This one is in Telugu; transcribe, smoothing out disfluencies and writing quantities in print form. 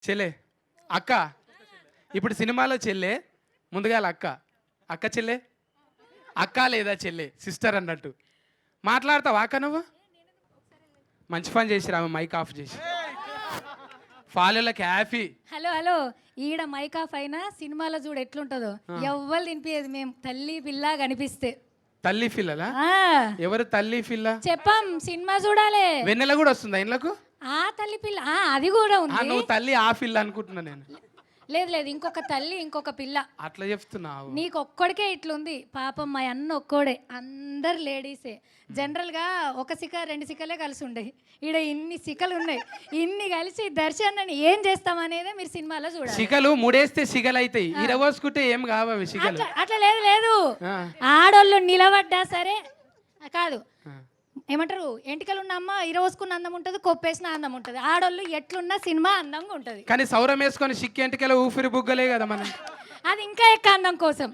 చెల్లె అక్క ఇప్పుడు సినిమాలో చెల్లె ముందుగాల అక్క అక్క చెల్లె అక్క లేదా చెల్లె సిస్టర్ అన్నట్టు మాట్లాడతావా అక్క నువ్వు మంచి పని చేసిరా ఆమె మైక్ ఆఫ్ చేసి ఫాలోలకి హ్యాపీ హలో హలో ఈడ మైక్ ఆఫ్ అయినా సినిమాలో చూడు ఎట్లుంటుందో ఎవ్వరు తినిపించేది మేము తల్లి పిల్ల కనిపిస్తే తల్లి పిల్లలా ఆ, ఎవరు తల్లి పిల్ల చెప్పాం సినిమా చూడాలి వెన్నెల కూడా వస్తుందా ఇండ్లకు ఆ తల్లి పిల్ల అది కూడా ఉంది నువ్వు తల్లి ఆ పిల్ల అనుకుంటున్నా నేను లేదు లేదు ఇంకొక తల్లి ఇంకొక పిల్ల అట్లా చెప్తున్నావు నీకు ఒక్కడికే ఇట్లుంది పాపం మా అన్న ఒక్కోడే అందరు లేడీసే జనరల్గా ఒక సిక రెండు సికలే కలిసి ఉండే ఈడ ఇన్ని సికలు ఉన్నాయి ఇన్ని కలిసి దర్శనాన్ని ఏం చేస్తామనేదే మీరు సినిమాలో చూడాలి సిగలు ముడేస్తే సిగలు అవుతాయి ఇరవోసుకుంటే ఏం కావవి సిగలు అట్లా లేదు లేదు ఆ. ఆడోళ్ళు నిలబడ్డా సరే కాదు ఆ. ఏమంటారు ఎంటికలు ఉన్న అమ్మ ఇరవోసుకున్న అందం ఉంటుంది కొప్పేసిన అందం ఉంటుంది ఆడోళ్ళు ఎట్లున్న సినిమా అందంగా ఉంటుంది కానీ సౌరం వేసుకొని సిక్కి ఎంటికెళ్ళ ఊపిరి బుగ్గలే కదా మనం అది ఇంకా ఎక్కువ అందం కోసం